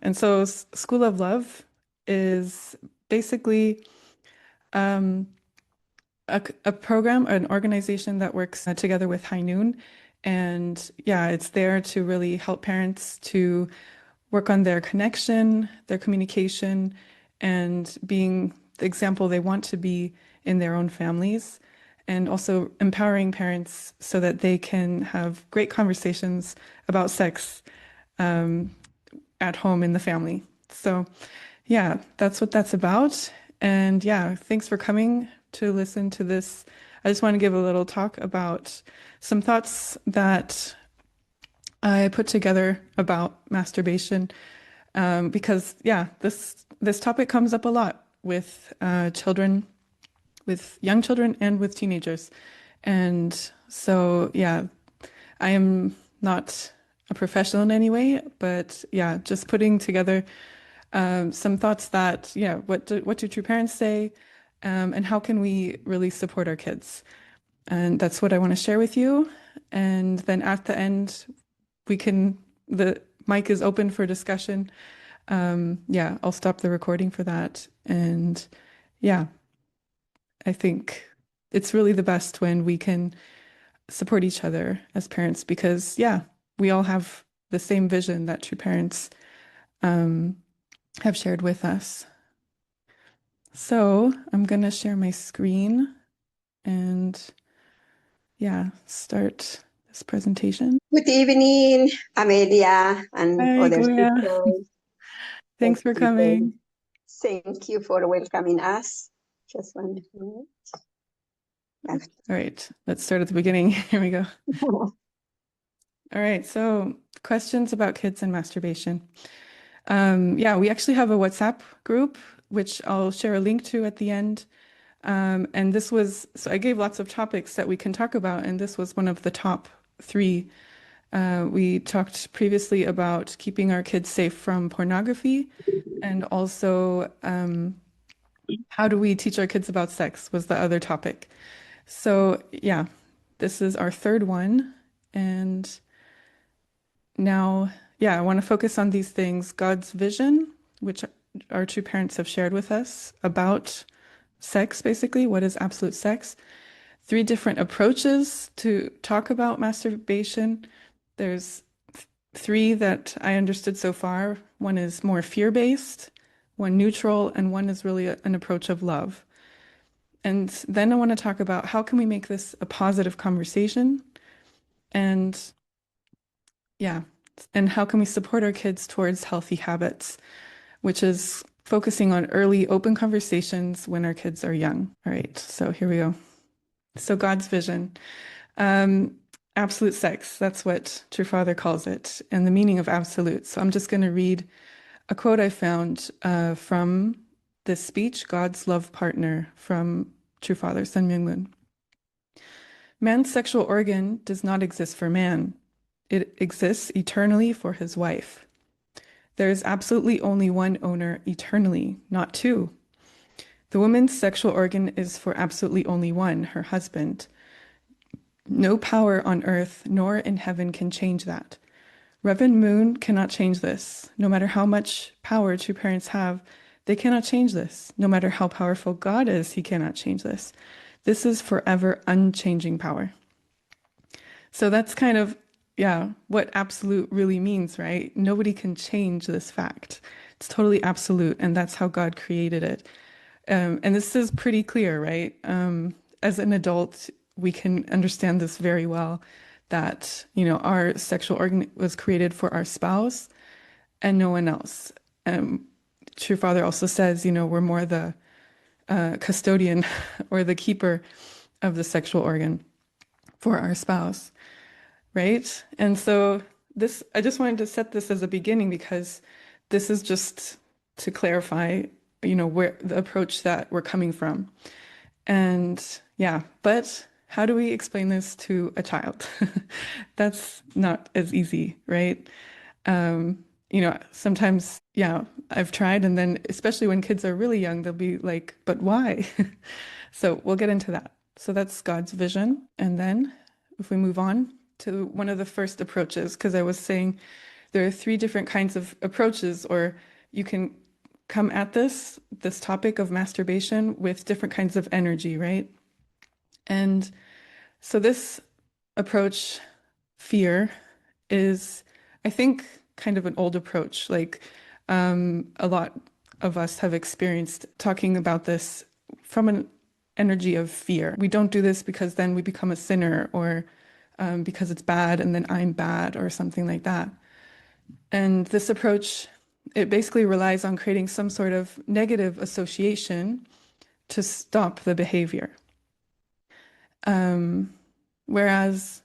And so School of Love is basically um, a program, an organization that works together with High Noon. And yeah, it's there to really help parents to work on their connection, their communication, and being the example they want to be in their own families, and also empowering parents so that they can have great conversations about sex um, at home in the family. So, yeah, that's what that's about. And yeah, thanks for coming to listen to this. I just want to give a little talk about some thoughts that I put together about masturbation because yeah, this topic comes up a lot with children, with young children, and with teenagers. And so yeah, I am not a professional in any way, but yeah, just putting together some thoughts that yeah, what do true parents say, and how can we really support our kids? And that's what I want to share with you. And then at the end, we can the mic is open for discussion. Yeah, I'll stop the recording for that. And yeah, I think it's really the best when we can support each other as parents because, yeah, we all have the same vision that true parents um, have shared with us. So I'm going to share my screen and, yeah, start this presentation. Good evening, Amelia and Hi, other Gloria. speakers. Thanks for coming. Thank you for welcoming us. Just 1 minute. All right, let's start at the beginning. Here we go. All right, so questions about kids and masturbation. Yeah, we actually have a WhatsApp group, which I'll share a link to at the end. And this was, so I gave lots of topics that we can talk about, and this was one of the top three. We talked previously about keeping our kids safe from pornography, and also how do we teach our kids about sex was the other topic. So yeah, this is our third one. And now, yeah, I want to focus on these things, God's vision, which our two parents have shared with us about sex, basically. What is absolute sex? Three different approaches to talk about masturbation. There's three that I understood so far. One is more fear-based, one neutral, and one is really an approach of love. And then I want to talk about how can we make this a positive conversation and yeah, and how can we support our kids towards healthy habits, which is focusing on early open conversations when our kids are young. All right, so here we go. So God's vision. Um, Absolute sex, that's what True Father calls it, and the meaning of absolute. So I'm just going to read a quote I found from this speech, God's Love Partner, from True Father Sun Myung Moon. Man's sexual organ does not exist for man. It exists eternally for his wife. There is absolutely only one owner eternally, not two. The woman's sexual organ is for absolutely only one, her husband. No power on earth nor in heaven can change that. Reverend Moon cannot change this. No matter how much power two parents have, they cannot change this. No matter how powerful God is, he cannot change this. This is forever unchanging power. So that's kind of, yeah, what absolute really means, right? Nobody can change this fact. It's totally absolute, and that's how God created it. And this is pretty clear, right? As an adult, we can understand this very well that, our sexual organ was created for our spouse and no one else. True Father also says, we're more the custodian or the keeper of the sexual organ for our spouse, right? And so I just wanted to set this as a beginning because this is just to clarify, where the approach that we're coming from. And yeah, but how do we explain this to a child? That's not as easy, right? Sometimes, yeah, I've tried, and then especially when kids are really young, they'll be like, but why? So we'll get into that. So that's God's vision. And then if we move on to one of the first approaches, because I was saying there are three different kinds of approaches, or you can come at this topic of masturbation with different kinds of energy, right? And so this approach, fear, is, I think, kind of an old approach. Like a lot of us have experienced talking about this from an energy of fear. We don't do this because then we become a sinner, or because it's bad and then I'm bad or something like that. And this approach, it basically relies on creating some sort of negative association to stop the behavior. Whereas,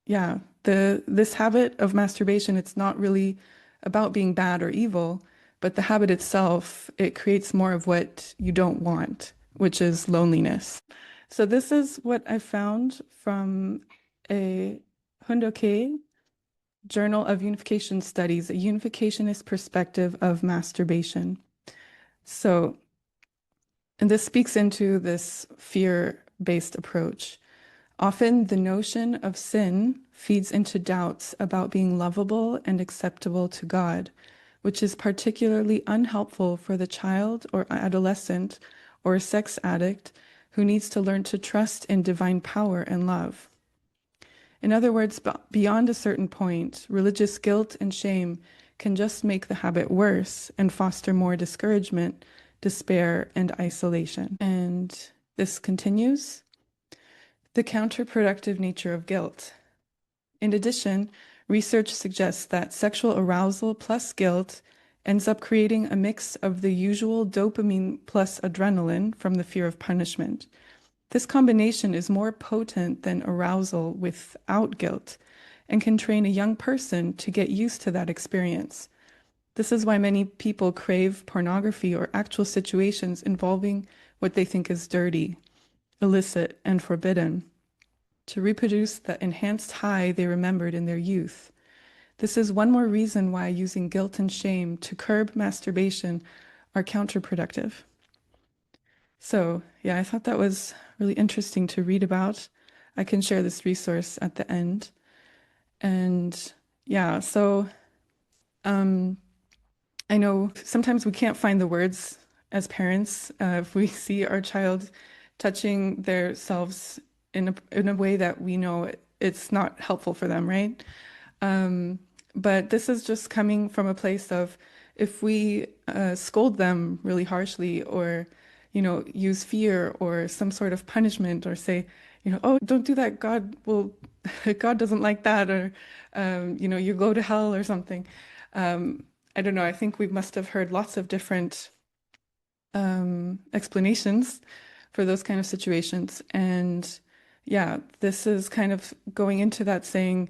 yeah, this habit of masturbation, it's not really about being bad or evil, but the habit itself, it creates more of what you don't want, which is loneliness. So this is what I found from a Hundoke Journal of Unification Studies, a unificationist perspective of masturbation. So, and this speaks into this fear-based approach. Often the notion of sin feeds into doubts about being lovable and acceptable to God, which is particularly unhelpful for the child or adolescent or sex addict who needs to learn to trust in divine power and love. In other words, beyond a certain point, religious guilt and shame can just make the habit worse and foster more discouragement, despair, and isolation. And this continues. The counterproductive nature of guilt. In addition, research suggests that sexual arousal plus guilt ends up creating a mix of the usual dopamine plus adrenaline from the fear of punishment. This combination is more potent than arousal without guilt and can train a young person to get used to that experience. This is why many people crave pornography or actual situations involving what they think is dirty, illicit, and forbidden, to reproduce the enhanced high they remembered in their youth. This is one more reason why using guilt and shame to curb masturbation are counterproductive. So, yeah, I thought that was really interesting to read about. I can share this resource at the end. And yeah, so I know sometimes we can't find the words as parents if we see our child touching themselves in a way that we know it's not helpful for them, right? But this is just coming from a place of if we scold them really harshly, or, use fear or some sort of punishment, or say, oh, don't do that. God doesn't like that, or, you go to hell or something. I don't know. I think we must have heard lots of different explanations for those kind of situations. And yeah, this is kind of going into that, saying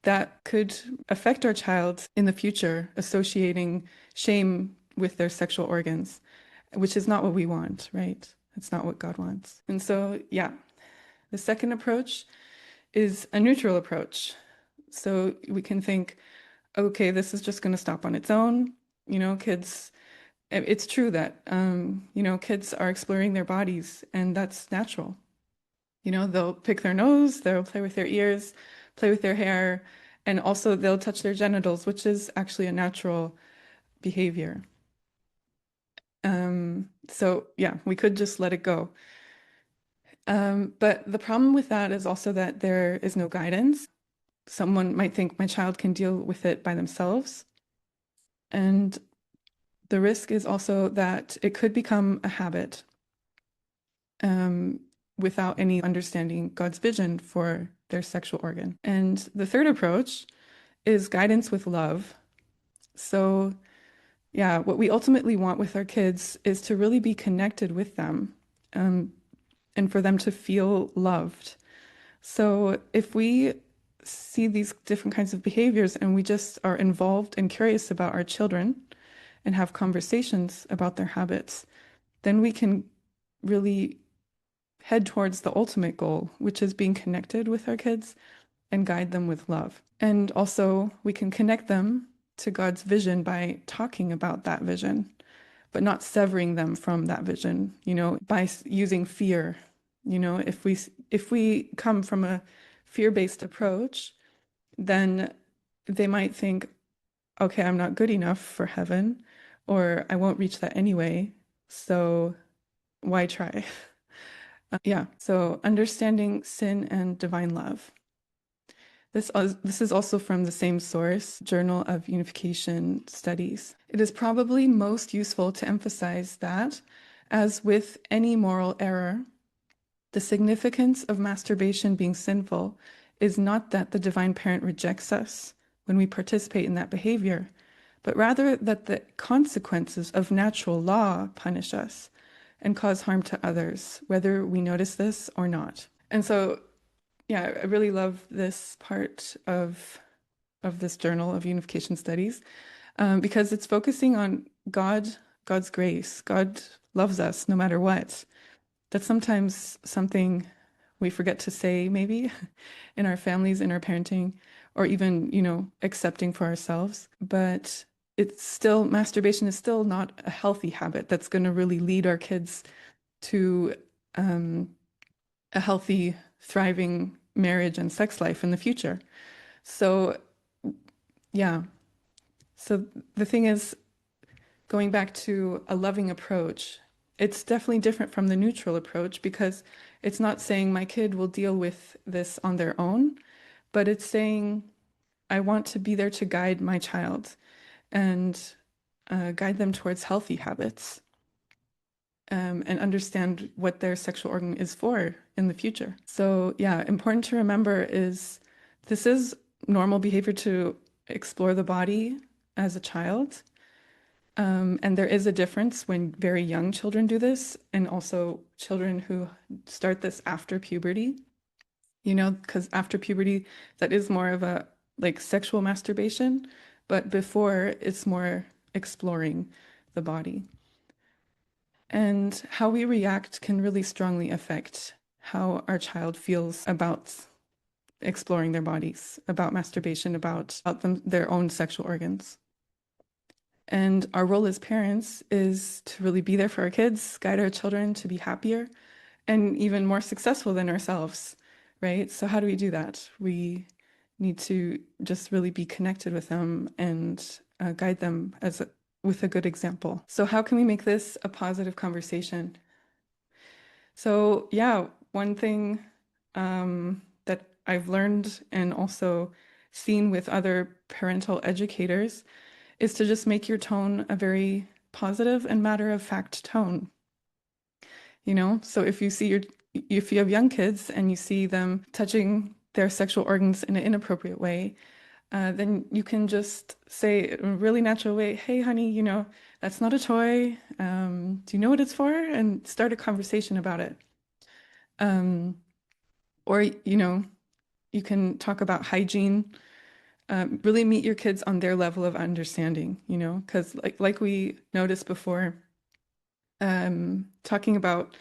that could affect our child in the future, associating shame with their sexual organs, which is not what we want, right? It's not what God wants. And so, yeah, the second approach is a neutral approach. So we can think, okay, this is just going to stop on its own. Kids, it's true that, kids are exploring their bodies, and that's natural. They'll pick their nose, they'll play with their ears, play with their hair, and also they'll touch their genitals, which is actually a natural behavior. So yeah, we could just let it go. But the problem with that is also that there is no guidance. Someone might think my child can deal with it by themselves. And the risk is also that it could become a habit, without any understanding God's vision for their sexual organ. And the third approach is guidance with love. So, yeah, what we ultimately want with our kids is to really be connected with them, and for them to feel loved. So, if we see these different kinds of behaviors and we just are involved and curious about our children and have conversations about their habits, then we can really head towards the ultimate goal, which is being connected with our kids and guide them with love. And also, we can connect them to God's vision by talking about that vision, but not severing them from that vision, by using fear. If we come from a fear-based approach, then they might think, okay, I'm not good enough for heaven, or I won't reach that anyway. So why try? Yeah, so understanding sin and divine love. This is also from the same source, Journal of Unification Studies. It is probably most useful to emphasize that, as with any moral error, the significance of masturbation being sinful is not that the divine parent rejects us when we participate in that behavior, but rather that the consequences of natural law punish us and cause harm to others, whether we notice this or not. And so, yeah, I really love this part of this Journal of Unification Studies because it's focusing on God's grace. God loves us no matter what. That's sometimes something we forget to say, maybe in our families, in our parenting, or even, accepting for ourselves. But masturbation is still not a healthy habit that's going to really lead our kids to um, a healthy, thriving marriage and sex life in the future. So, yeah. So the thing is, going back to a loving approach, it's definitely different from the neutral approach because it's not saying my kid will deal with this on their own, but it's saying I want to be there to guide my child and guide them towards healthy habits and understand what their sexual organ is for in the future. So, yeah, important to remember is this is normal behavior to explore the body as a child. And there is a difference when very young children do this and also children who start this after puberty, because after puberty, that is more of a like sexual masturbation, but before it's more exploring the body. And how we react can really strongly affect how our child feels about exploring their bodies, about masturbation, about their own sexual organs. And our role as parents is to really be there for our kids, guide our children to be happier and even more successful than ourselves, right? So how do we do that? We need to just really be connected with them and guide them with a good example. So how can we make this a positive conversation? So yeah, one thing that I've learned and also seen with other parental educators is to just make your tone a very positive and matter-of-fact tone. So if you have young kids and you see them touching their sexual organs in an inappropriate way, then you can just say in a really natural way, hey, honey, that's not a toy. Do you know what it's for? And start a conversation about it. Or, you can talk about hygiene, really meet your kids on their level of understanding, because like we noticed before, talking about,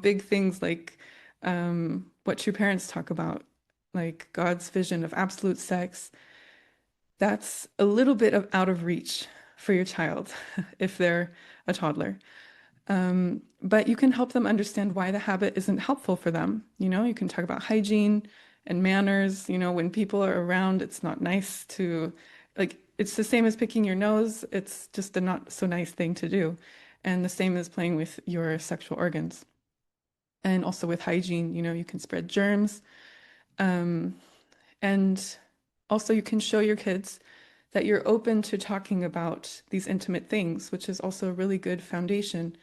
big things like what true parents talk about, like God's vision of absolute sex, that's a little bit of out of reach for your child if they're a toddler. But you can help them understand why the habit isn't helpful for them. You can talk about hygiene and manners. When people are around, it's not nice to, like, it's the same as picking your nose. It's just a not so nice thing to do. And the same as playing with your sexual organs. And also with hygiene, you can spread germs. Um, and also you can show your kids that you're open to talking about these intimate things, which is also a really good foundation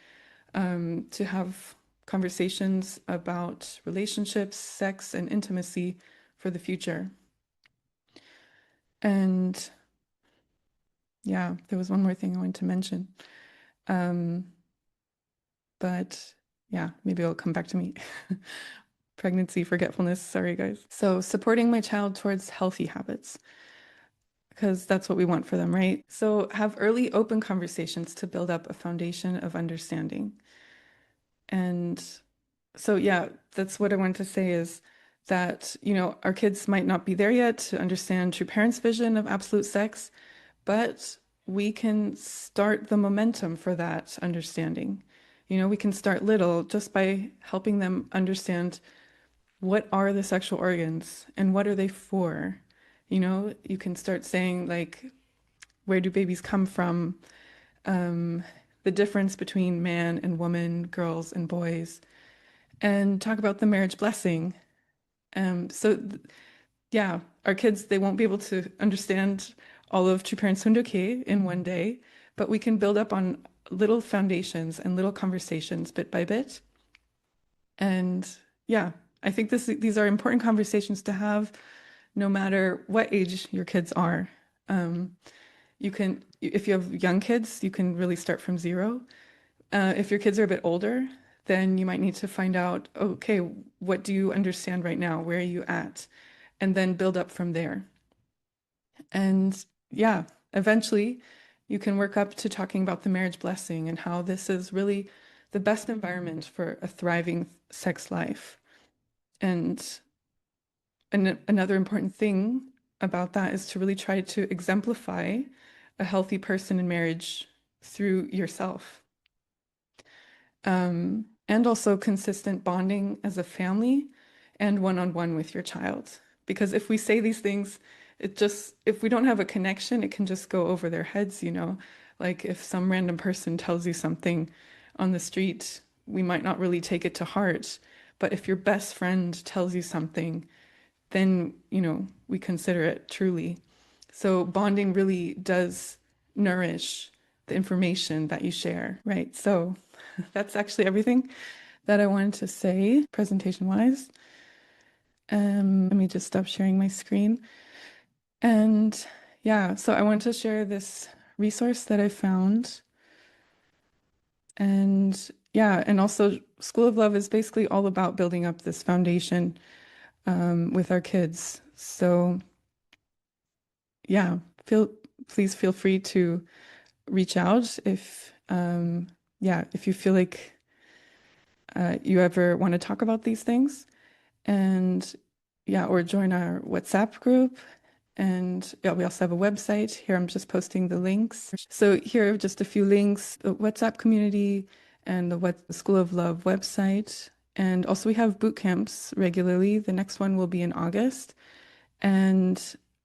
to have conversations about relationships, sex, and intimacy for the future. And yeah, there was one more thing I wanted to mention. Um, but yeah, maybe it'll come back to me. Pregnancy forgetfulness. Sorry, guys. So supporting my child towards healthy habits, because that's what we want for them, right? So have early open conversations to build up a foundation of understanding. And so yeah, that's what I want to say is that, our kids might not be there yet to understand true parents' vision of absolute sex, but we can start the momentum for that understanding. We can start little just by helping them understand what are the sexual organs and what are they for. You can start saying like, where do babies come from, um, the difference between man and woman, girls and boys, and talk about the marriage blessing. Yeah, our kids, they won't be able to understand all of True Parents Hundoke in one day, but we can build up on little foundations and little conversations bit by bit. And yeah, I think these are important conversations to have no matter what age your kids are. Um, if you have young kids, you can really start from zero. If your kids are a bit older, then you might need to find out, okay, what do you understand right now? Where are you at? And then build up from there. And yeah, eventually you can work up to talking about the marriage blessing and how this is really the best environment for a thriving sex life. And another important thing about that is to really try to exemplify a healthy person in marriage through yourself. And also consistent bonding as a family and one-on-one with your child. Because if we say these things, if we don't have a connection, it can just go over their heads, you know? Like if some random person tells you something on the street, we might not really take it to heart. But if your best friend tells you something, then, you know, we consider it truly. So bonding really does nourish the information that you share, right? So that's actually everything that I wanted to say presentation-wise. Let me just stop sharing my screen. And yeah, so I wanted to share this resource that I found. And yeah, and also School of Love is basically all about building up this foundation with our kids. So yeah, please feel free to reach out if you feel like you ever want to talk about these things, and yeah, or join our WhatsApp group. And yeah, we also have a website here. I'm just posting the links. So here are just a few links: the WhatsApp community and the School of Love website. And also we have boot camps regularly. The next one will be in August. And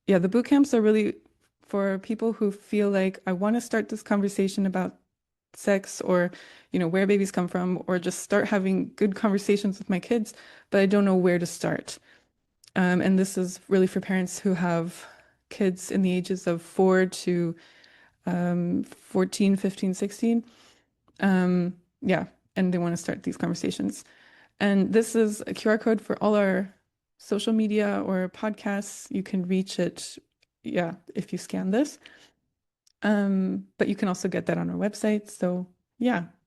yeah, the boot camps are really for people who feel like I want to start this conversation about sex, or you know, where babies come from, or just start having good conversations with my kids, but I don't know where to start. And this is really for parents who have kids in the ages of 4 to 14, 15, 16. Yeah, and they want to start these conversations. And this is a QR code for all our social media or podcasts. You can reach it, yeah, if you scan this. But you can also get that on our website. So yeah,